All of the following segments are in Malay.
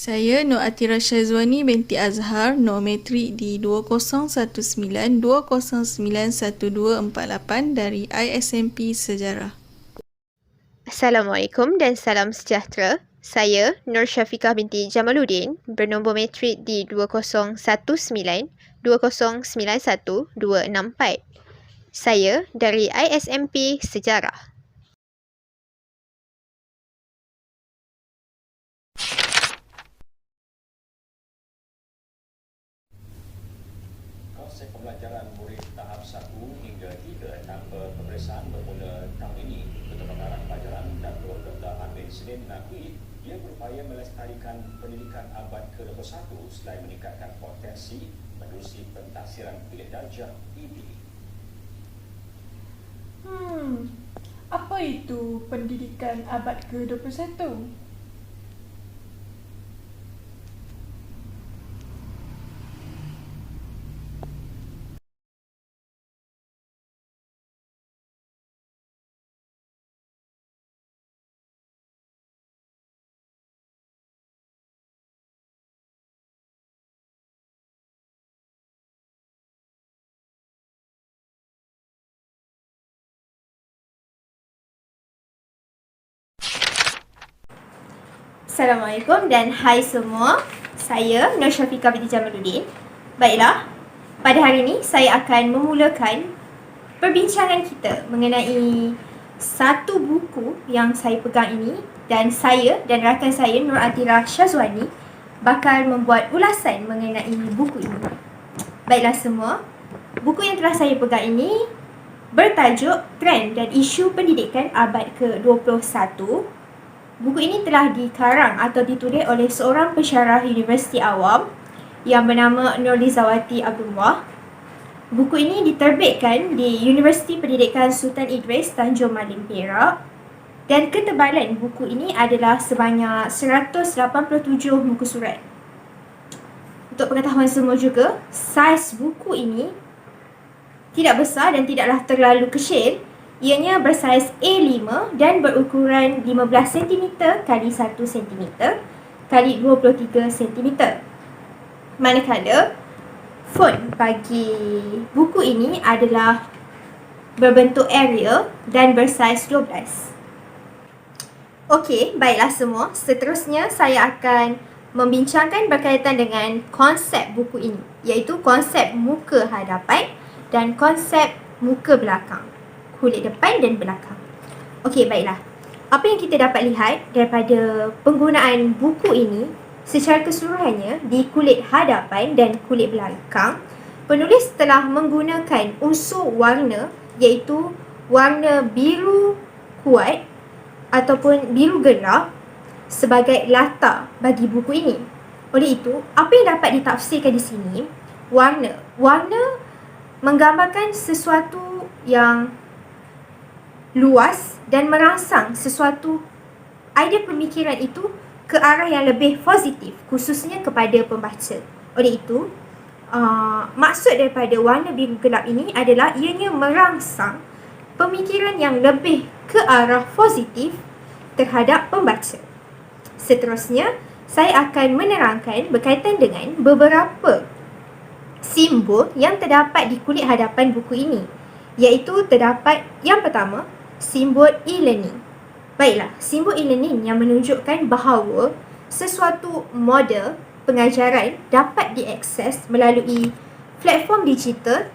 Saya Nur Atira Syazwani binti Azhar, Nur Metrik di 2019-2091-248 dari ISMP Sejarah. Assalamualaikum dan salam sejahtera. Saya Nur Syafiqah binti Jamaluddin bernombor metrik di 2019-2091-264. Saya dari ISMP Sejarah. Konsep pembelajaran murid tahap 1 hingga 3 tanpa peperiksaan bermula tahun ini. Ketua Pengarah Pelajaran Datuk Dr. Amin Senin mengakui ia berupaya melestarikan pendidikan abad ke-21 selain meningkatkan potensi menerusi pentafsiran bilik darjah EB. Apa itu pendidikan abad ke-21? Assalamualaikum dan hai semua. Saya Nur Syafiqah binti Jamaluddin. Baiklah, pada hari ini saya akan memulakan perbincangan kita mengenai satu buku yang saya pegang ini, dan saya dan rakan saya Nur Atira Syazwani bakal membuat ulasan mengenai buku ini. Baiklah semua, buku yang telah saya pegang ini bertajuk Trend dan Isu Pendidikan Abad ke-21. Buku ini telah dikarang atau ditulis oleh seorang pensyarah Universiti Awam yang bernama Nurlizawati Abdullah. Buku ini diterbitkan di Universiti Pendidikan Sultan Idris, Tanjung Malim, Perak, dan ketebalan buku ini adalah sebanyak 187 muka surat. Untuk pengetahuan semua juga, saiz buku ini tidak besar dan tidaklah terlalu kecil. Ianya bersaiz A5 dan berukuran 15 cm x 1 cm x 23 cm. Manakala font bagi buku ini adalah berbentuk Arial dan bersaiz 12. Okey, baiklah semua. Seterusnya saya akan membincangkan berkaitan dengan konsep buku ini, iaitu konsep muka hadapan dan konsep muka belakang, kulit depan dan belakang. Okey, baiklah. Apa yang kita dapat lihat daripada penggunaan buku ini secara keseluruhannya di kulit hadapan dan kulit belakang, penulis telah menggunakan unsur warna, iaitu warna biru kuat ataupun biru gelap sebagai latar bagi buku ini. Oleh itu, apa yang dapat ditafsirkan di sini, warna menggambarkan sesuatu yang luas dan merangsang sesuatu idea pemikiran itu ke arah yang lebih positif, khususnya kepada pembaca. Oleh itu, maksud daripada warna biru gelap ini adalah ianya merangsang pemikiran yang lebih ke arah positif terhadap pembaca. Seterusnya, saya akan menerangkan berkaitan dengan beberapa simbol yang terdapat di kulit hadapan buku ini, iaitu terdapat yang pertama, simbol e-learning. Baiklah, simbol e-learning yang menunjukkan bahawa sesuatu model pengajaran dapat diakses melalui platform digital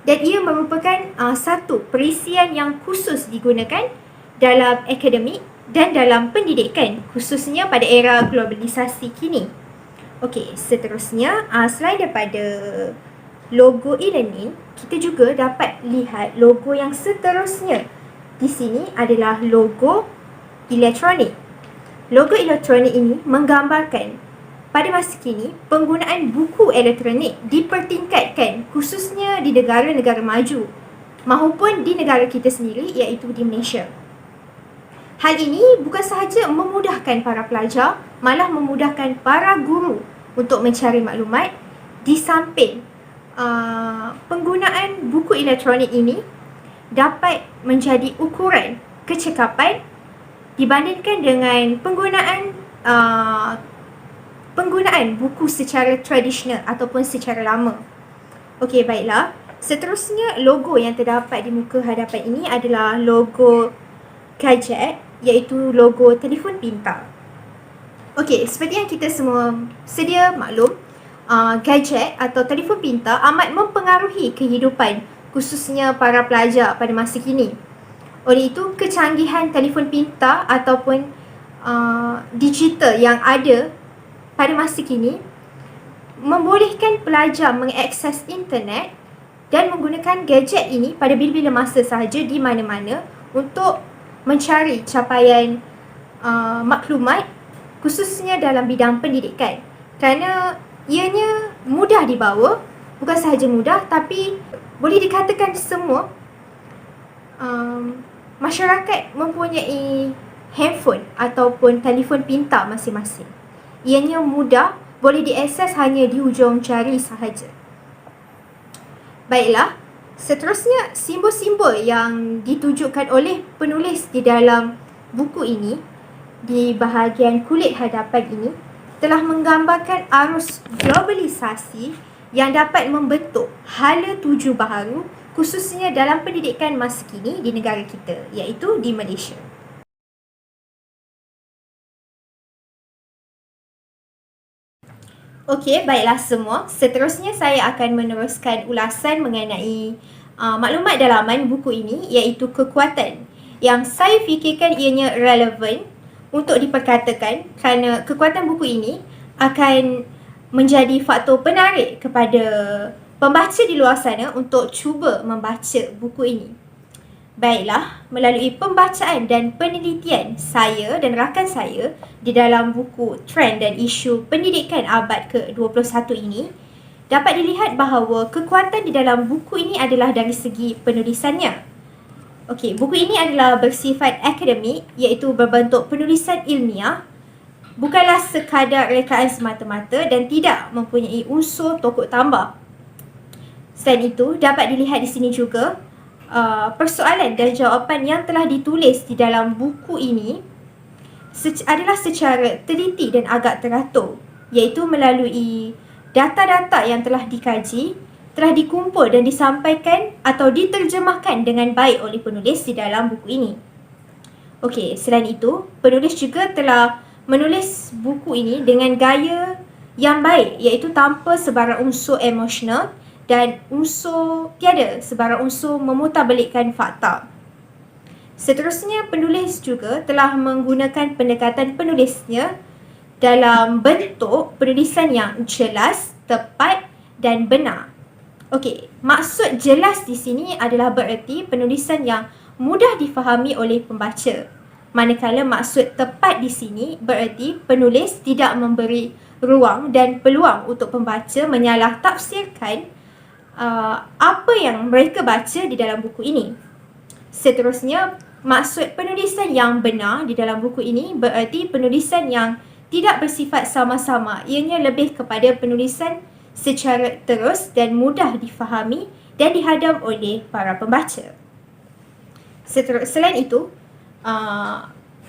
dan ia merupakan satu perisian yang khusus digunakan dalam akademik dan dalam pendidikan, khususnya pada era globalisasi kini. Okey, seterusnya, selain daripada logo e-learning, kita juga dapat lihat logo yang seterusnya. Di sini adalah logo elektronik. Logo elektronik ini menggambarkan pada masa kini penggunaan buku elektronik dipertingkatkan, khususnya di negara-negara maju maupun di negara kita sendiri, iaitu di Malaysia. Hal ini bukan sahaja memudahkan para pelajar, malah memudahkan para guru untuk mencari maklumat. Di samping penggunaan buku elektronik ini dapat menjadi ukuran kecekapan dibandingkan dengan penggunaan penggunaan buku secara tradisional ataupun secara lama. Okey, baiklah. Seterusnya, logo yang terdapat di muka hadapan ini adalah logo gadget, iaitu logo telefon pintar. Okey, seperti yang kita semua sedia maklum, gadget atau telefon pintar amat mempengaruhi kehidupan khususnya para pelajar pada masa kini. Oleh itu, kecanggihan telefon pintar ataupun digital yang ada pada masa kini membolehkan pelajar mengakses internet dan menggunakan gadget ini pada bila-bila masa sahaja di mana-mana untuk mencari capaian maklumat khususnya dalam bidang pendidikan, kerana ianya mudah dibawa, bukan sahaja mudah tapi boleh dikatakan semua masyarakat mempunyai handphone ataupun telefon pintar masing-masing. Ianya mudah, boleh diakses hanya di hujung jari sahaja. Baiklah, seterusnya simbol-simbol yang ditujukan oleh penulis di dalam buku ini, di bahagian kulit hadapan ini, telah menggambarkan arus globalisasi yang dapat membentuk hala tuju baharu khususnya dalam pendidikan masa kini di negara kita, iaitu di Malaysia. Okey, baiklah semua. Seterusnya saya akan meneruskan ulasan mengenai maklumat dalaman buku ini, iaitu kekuatan yang saya fikirkan ianya relevan untuk diperkatakan kerana kekuatan buku ini akan menjadi faktor penarik kepada pembaca di luar sana untuk cuba membaca buku ini. Baiklah, melalui pembacaan dan penelitian saya dan rakan saya di dalam buku Trend dan Isu Pendidikan Abad ke-21 ini, dapat dilihat bahawa kekuatan di dalam buku ini adalah dari segi penulisannya. Okey, buku ini adalah bersifat akademik, iaitu berbentuk penulisan ilmiah, bukanlah sekadar rekaan semata-mata dan tidak mempunyai unsur tokok tambah. Selain itu, dapat dilihat di sini juga persoalan dan jawapan yang telah ditulis di dalam buku ini adalah secara teliti dan agak teratur, iaitu melalui data-data yang telah dikaji, telah dikumpul dan disampaikan atau diterjemahkan dengan baik oleh penulis di dalam buku ini. Okey, selain itu, penulis juga telah menulis buku ini dengan gaya yang baik, iaitu tanpa sebarang unsur emosional dan tiada sebarang unsur memutarbalikkan fakta. Seterusnya, penulis juga telah menggunakan pendekatan penulisnya dalam bentuk penulisan yang jelas, tepat dan benar. Okey, maksud jelas di sini adalah bererti penulisan yang mudah difahami oleh pembaca. Manakala maksud tepat di sini bererti penulis tidak memberi ruang dan peluang untuk pembaca menyalah tafsirkan apa yang mereka baca di dalam buku ini. Seterusnya, maksud penulisan yang benar di dalam buku ini bererti penulisan yang tidak bersifat sama-sama. Ianya lebih kepada penulisan secara terus dan mudah difahami dan dihadam oleh para pembaca. Selain itu,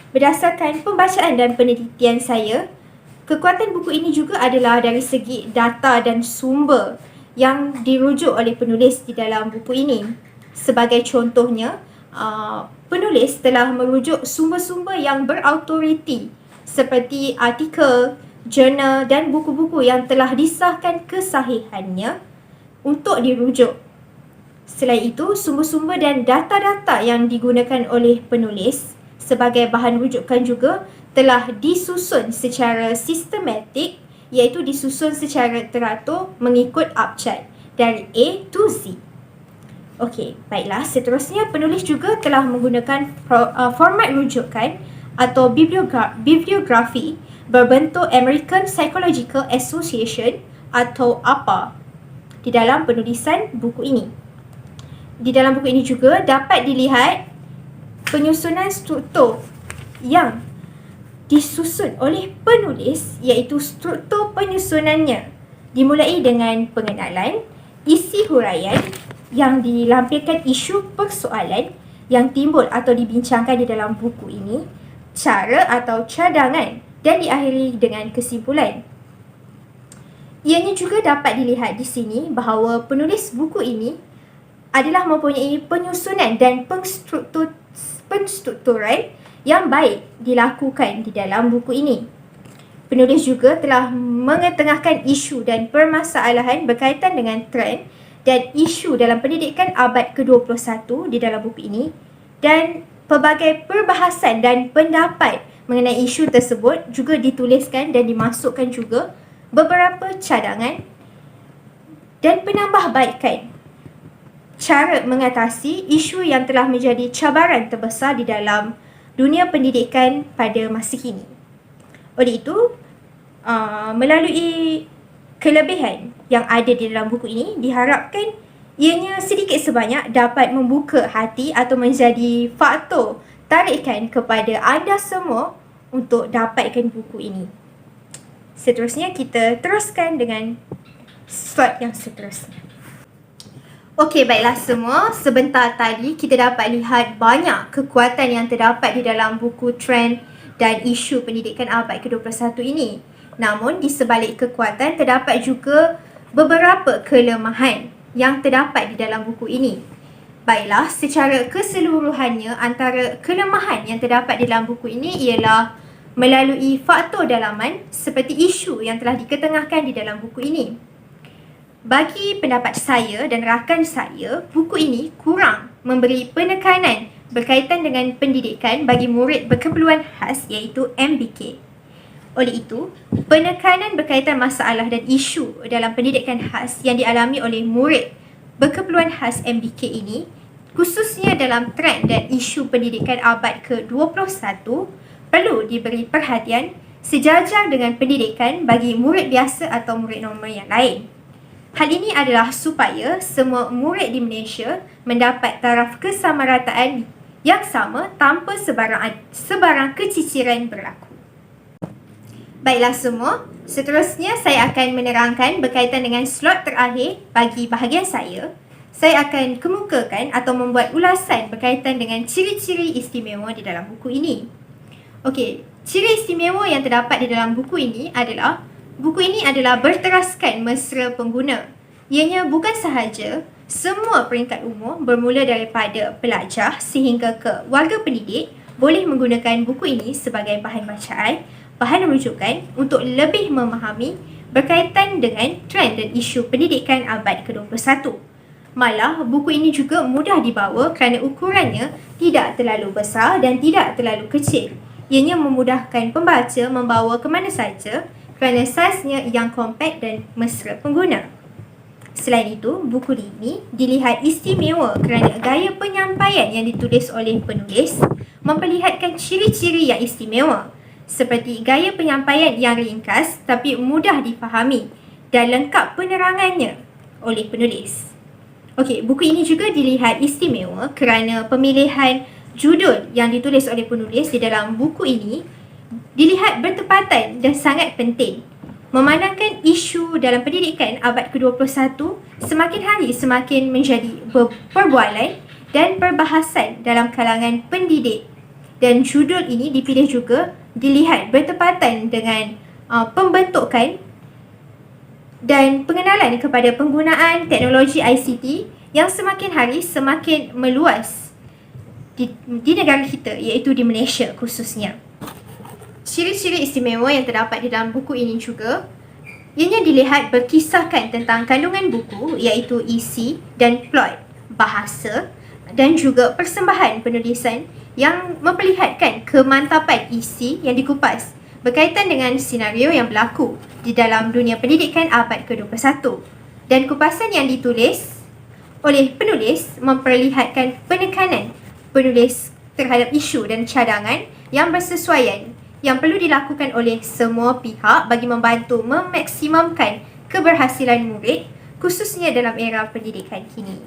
berdasarkan pembacaan dan penelitian saya, kekuatan buku ini juga adalah dari segi data dan sumber yang dirujuk oleh penulis di dalam buku ini. Sebagai contohnya, penulis telah merujuk sumber-sumber yang berautoriti seperti artikel, jurnal dan buku-buku yang telah disahkan kesahihannya untuk dirujuk. Selain itu, sumber-sumber dan data-data yang digunakan oleh penulis sebagai bahan rujukan juga telah disusun secara sistematik, iaitu disusun secara teratur mengikut abjad dari A to Z. Okey, baiklah. Seterusnya, penulis juga telah menggunakan format rujukan atau bibliografi berbentuk American Psychological Association atau APA di dalam penulisan buku ini. Di dalam buku ini juga dapat dilihat penyusunan struktur yang disusun oleh penulis, iaitu struktur penyusunannya dimulai dengan pengenalan, isi huraian yang dilampirkan isu persoalan yang timbul atau dibincangkan di dalam buku ini, cara atau cadangan dan diakhiri dengan kesimpulan. Ianya juga dapat dilihat di sini bahawa penulis buku ini adalah mempunyai penyusunan dan penstrukturan yang baik dilakukan di dalam buku ini. Penulis juga telah mengetengahkan isu dan permasalahan berkaitan dengan trend dan isu dalam pendidikan abad ke-21 di dalam buku ini, dan pelbagai perbahasan dan pendapat mengenai isu tersebut juga dituliskan dan dimasukkan juga beberapa cadangan dan penambahbaikan cara mengatasi isu yang telah menjadi cabaran terbesar di dalam dunia pendidikan pada masa kini. Oleh itu, melalui kelebihan yang ada di dalam buku ini, diharapkan ianya sedikit sebanyak dapat membuka hati atau menjadi faktor tarikan kepada anda semua untuk dapatkan buku ini. Seterusnya kita teruskan dengan slide yang seterusnya. Okey, baiklah semua. Sebentar tadi kita dapat lihat banyak kekuatan yang terdapat di dalam buku Trend dan Isu Pendidikan Abad ke-21 ini. Namun di sebalik kekuatan terdapat juga beberapa kelemahan yang terdapat di dalam buku ini. Baiklah, secara keseluruhannya antara kelemahan yang terdapat di dalam buku ini ialah melalui faktor dalaman seperti isu yang telah diketengahkan di dalam buku ini. Bagi pendapat saya dan rakan saya, buku ini kurang memberi penekanan berkaitan dengan pendidikan bagi murid berkeperluan khas iaitu MBK. Oleh itu, penekanan berkaitan masalah dan isu dalam pendidikan khas yang dialami oleh murid berkeperluan khas MBK ini, khususnya dalam trend dan isu pendidikan abad ke-21, perlu diberi perhatian sejajar dengan pendidikan bagi murid biasa atau murid normal yang lain. Hal ini adalah supaya semua murid di Malaysia mendapat taraf kesamarataan yang sama tanpa sebarang keciciran berlaku. Baiklah semua, seterusnya saya akan menerangkan berkaitan dengan slot terakhir bagi bahagian saya. Saya akan kemukakan atau membuat ulasan berkaitan dengan ciri-ciri istimewa di dalam buku ini. Okey, ciri istimewa yang terdapat di dalam buku ini adalah berteraskan mesra pengguna. Ianya bukan sahaja semua peringkat umur bermula daripada pelajar sehingga ke warga pendidik boleh menggunakan buku ini sebagai bahan bacaan, bahan rujukan untuk lebih memahami berkaitan dengan trend dan isu pendidikan abad ke-21. Malah, buku ini juga mudah dibawa kerana ukurannya tidak terlalu besar dan tidak terlalu kecil. Ianya memudahkan pembaca membawa ke mana saja kerana saiznya yang kompak dan mesra pengguna. Selain itu, buku ini dilihat istimewa kerana gaya penyampaian yang ditulis oleh penulis memperlihatkan ciri-ciri yang istimewa, seperti gaya penyampaian yang ringkas tapi mudah difahami dan lengkap penerangannya oleh penulis. Okey, buku ini juga dilihat istimewa kerana pemilihan judul yang ditulis oleh penulis di dalam buku ini dilihat bertepatan dan sangat penting. Memandangkan isu dalam pendidikan abad ke-21 semakin hari semakin menjadi perbualan dan perbahasan dalam kalangan pendidik. Dan judul ini dipilih juga dilihat bertepatan dengan pembentukan dan pengenalan kepada penggunaan teknologi ICT yang semakin hari semakin meluas di negara kita, iaitu di Malaysia khususnya. Ciri-ciri istimewa yang terdapat di dalam buku ini juga ianya dilihat berkisahkan tentang kandungan buku, iaitu isi dan plot, bahasa dan juga persembahan penulisan yang memperlihatkan kemantapan isi yang dikupas berkaitan dengan senario yang berlaku di dalam dunia pendidikan abad ke-21. Dan kupasan yang ditulis oleh penulis memperlihatkan penekanan penulis terhadap isu dan cadangan yang bersesuaian yang perlu dilakukan oleh semua pihak bagi membantu memaksimumkan keberhasilan murid, khususnya dalam era pendidikan kini.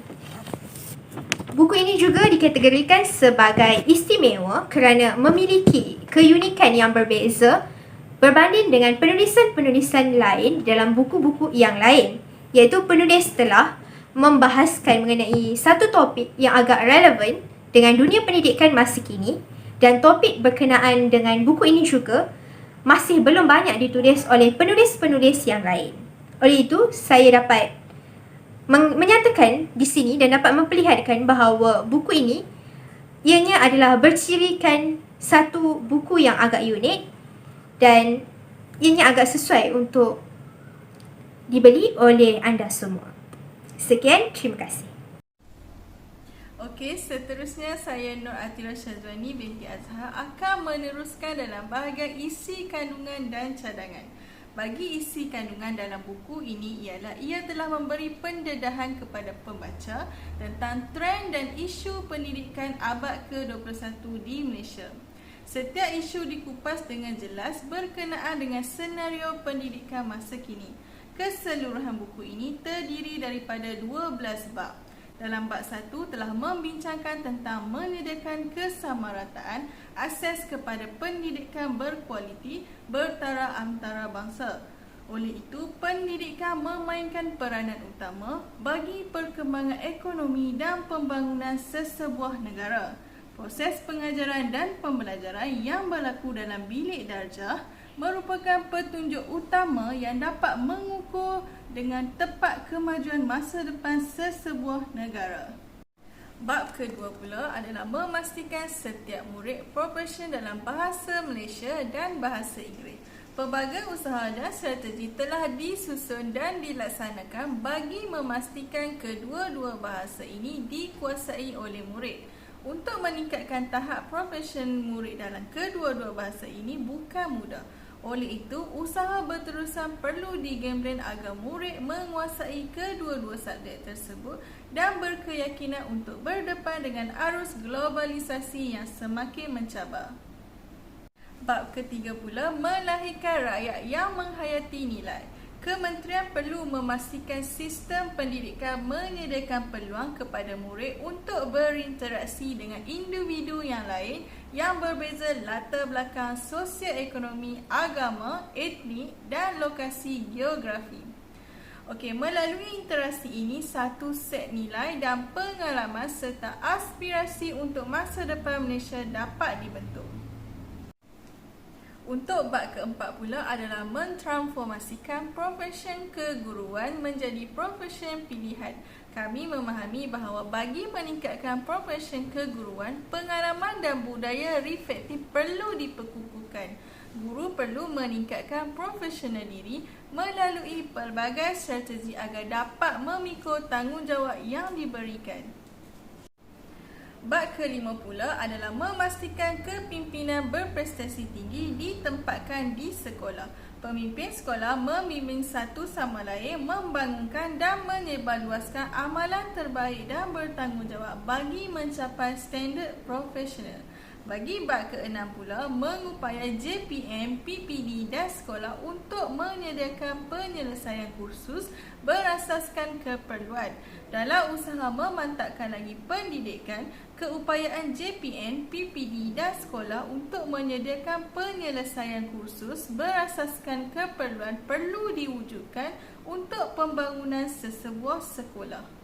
Buku ini juga dikategorikan sebagai istimewa kerana memiliki keunikan yang berbeza berbanding dengan penulisan-penulisan lain dalam buku-buku yang lain, iaitu penulis telah membahaskan mengenai satu topik yang agak relevan dengan dunia pendidikan masa kini, dan topik berkenaan dengan buku ini juga masih belum banyak ditulis oleh penulis-penulis yang lain. Oleh itu, saya dapat menyatakan di sini dan dapat memperlihatkan bahawa buku ini ianya adalah bercirikan satu buku yang agak unik dan ianya agak sesuai untuk dibeli oleh anda semua. Sekian, terima kasih. Okey, seterusnya saya Nur Atira Syazwani binti Azhar akan meneruskan dalam bahagian isi kandungan dan cadangan. Bagi isi kandungan dalam buku ini ialah ia telah memberi pendedahan kepada pembaca tentang trend dan isu pendidikan abad ke-21 di Malaysia. Setiap isu dikupas dengan jelas berkenaan dengan senario pendidikan masa kini. Keseluruhan buku ini terdiri daripada 12 bab. Dalam bab 1 telah membincangkan tentang menyediakan kesamarataan akses kepada pendidikan berkualiti bertaraf antarabangsa. Oleh itu, pendidikan memainkan peranan utama bagi perkembangan ekonomi dan pembangunan sesebuah negara. Proses pengajaran dan pembelajaran yang berlaku dalam bilik darjah merupakan petunjuk utama yang dapat mengukur dengan tepat kemajuan masa depan sesebuah negara. Bab kedua pula adalah memastikan setiap murid proficient dalam bahasa Malaysia dan bahasa Inggeris. Pelbagai usaha dan strategi telah disusun dan dilaksanakan bagi memastikan kedua-dua bahasa ini dikuasai oleh murid. Untuk meningkatkan tahap proficient murid dalam kedua-dua bahasa ini bukan mudah. Oleh itu, usaha berterusan perlu digembleng agar murid menguasai kedua-dua subjek tersebut dan berkeyakinan untuk berdepan dengan arus globalisasi yang semakin mencabar. Bab ketiga pula melahirkan rakyat yang menghayati nilai. Kementerian perlu memastikan sistem pendidikan menyediakan peluang kepada murid untuk berinteraksi dengan individu yang lain yang berbeza latar belakang sosioekonomi, agama, etnik dan lokasi geografi. Okey, melalui interaksi ini, satu set nilai dan pengalaman serta aspirasi untuk masa depan Malaysia dapat dibentuk. Untuk bab keempat pula adalah mentransformasikan profesion keguruan menjadi profesion pilihan. Kami memahami bahawa bagi meningkatkan profesion keguruan, pengalaman dan budaya reflektif perlu diperkukuhkan. Guru perlu meningkatkan profesional diri melalui pelbagai strategi agar dapat memikul tanggungjawab yang diberikan. Bab kelima pula adalah memastikan kepimpinan berprestasi tinggi ditempatkan di sekolah. Pemimpin sekolah membimbing satu sama lain, membangunkan dan menyebarluaskan amalan terbaik dan bertanggungjawab bagi mencapai standard profesional. Bagi bab keenam pula, mengupaya JPM, PPD dan sekolah untuk menyediakan penyelesaian kursus berasaskan keperluan. Dalam usaha memantapkan lagi pendidikan, keupayaan JPN, PPD dan sekolah untuk menyediakan penyelesaian kursus berasaskan keperluan perlu diwujudkan untuk pembangunan sesebuah sekolah.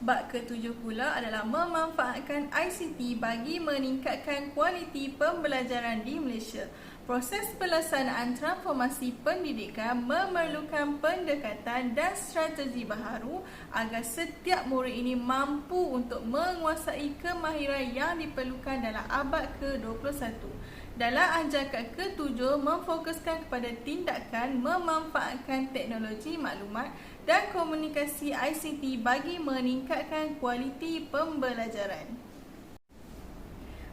Bab ketujuh pula adalah memanfaatkan ICT bagi meningkatkan kualiti pembelajaran di Malaysia. Proses pelaksanaan transformasi pendidikan memerlukan pendekatan dan strategi baharu agar setiap murid ini mampu untuk menguasai kemahiran yang diperlukan dalam abad ke-21. Dalam anjakan ketujuh, memfokuskan kepada tindakan memanfaatkan teknologi maklumat dan komunikasi ICT bagi meningkatkan kualiti pembelajaran.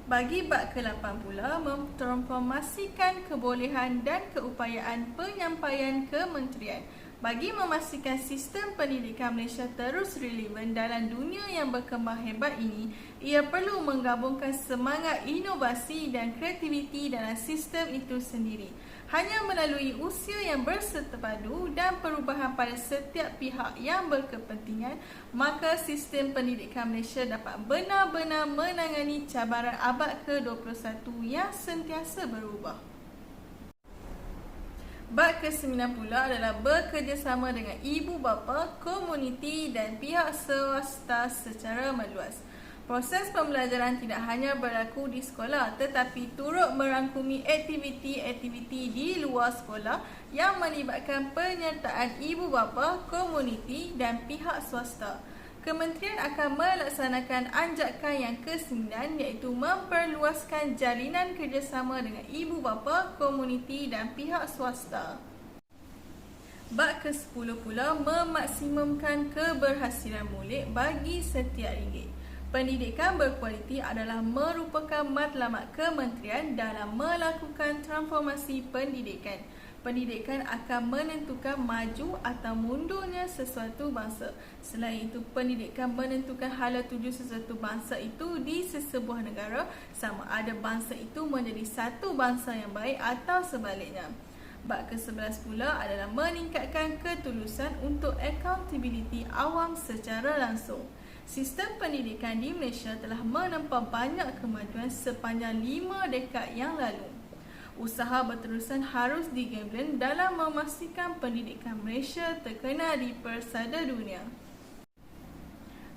Bagi bab ke-8 pula, memtransformasikan kebolehan dan keupayaan penyampaian kementerian. Bagi memastikan sistem pendidikan Malaysia terus relevan dalam dunia yang berkembang hebat ini, ia perlu menggabungkan semangat inovasi dan kreativiti dalam sistem itu sendiri. Hanya melalui usaha yang berseterpadu dan perubahan pada setiap pihak yang berkepentingan, maka sistem pendidikan Malaysia dapat benar-benar menangani cabaran abad ke-21 yang sentiasa berubah. Bab ke-9 pula adalah bekerjasama dengan ibu bapa, komuniti dan pihak swasta secara meluas. Proses pembelajaran tidak hanya berlaku di sekolah tetapi turut merangkumi aktiviti-aktiviti di luar sekolah yang melibatkan penyertaan ibu bapa, komuniti dan pihak swasta. Kementerian akan melaksanakan anjakan yang ke-9 iaitu memperluaskan jalinan kerjasama dengan ibu bapa, komuniti dan pihak swasta. Bab ke-10 pula memaksimumkan keberhasilan murid bagi setiap ringgit. Pendidikan berkualiti adalah merupakan matlamat kementerian dalam melakukan transformasi pendidikan. Pendidikan akan menentukan maju atau mundurnya sesuatu bangsa. Selain itu, pendidikan menentukan hala tuju sesuatu bangsa itu di sesebuah negara, sama ada bangsa itu menjadi satu bangsa yang baik atau sebaliknya. Bab ke-11 pula adalah meningkatkan ketulusan untuk accountability awam secara langsung. Sistem pendidikan di Malaysia telah menempa banyak kemajuan sepanjang 5 dekad yang lalu. Usaha berterusan harus digembleng dalam memastikan pendidikan Malaysia terkenal di persada dunia.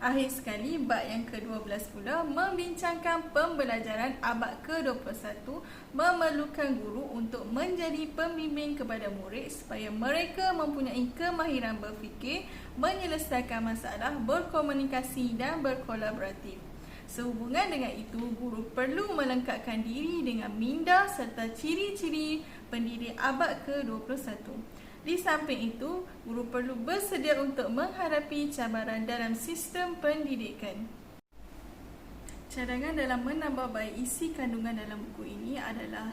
Akhir sekali, bab yang ke-12 pula membincangkan pembelajaran abad ke-21 memerlukan guru untuk menjadi pembimbing kepada murid supaya mereka mempunyai kemahiran berfikir, menyelesaikan masalah, berkomunikasi dan berkolaboratif. Sehubungan dengan itu, guru perlu melengkapkan diri dengan minda serta ciri-ciri pendiri abad ke-21. Di samping itu, guru perlu bersedia untuk menghadapi cabaran dalam sistem pendidikan. Cadangan dalam menambah baik isi kandungan dalam buku ini adalah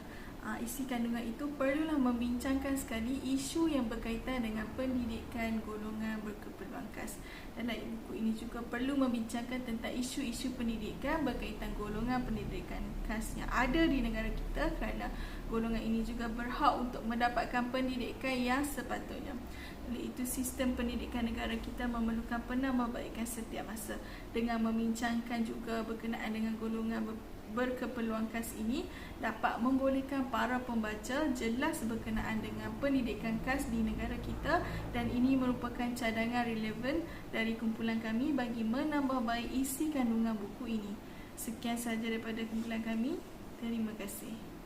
isi kandungan itu perlulah membincangkan sekali isu yang berkaitan dengan pendidikan golongan berkeperluan khas. Dalam buku ini juga perlu membincangkan tentang isu-isu pendidikan berkaitan golongan pendidikan khas yang ada di negara kita, kerana golongan ini juga berhak untuk mendapatkan pendidikan yang sepatutnya. Oleh itu, sistem pendidikan negara kita memerlukan penambahbaikan setiap masa. Dengan membincangkan juga berkenaan dengan golongan berkeperluan khas ini dapat membolehkan para pembaca jelas berkenaan dengan pendidikan khas di negara kita, dan ini merupakan cadangan relevan dari kumpulan kami bagi menambah baik isi kandungan buku ini. Sekian sahaja daripada kumpulan kami. Terima kasih.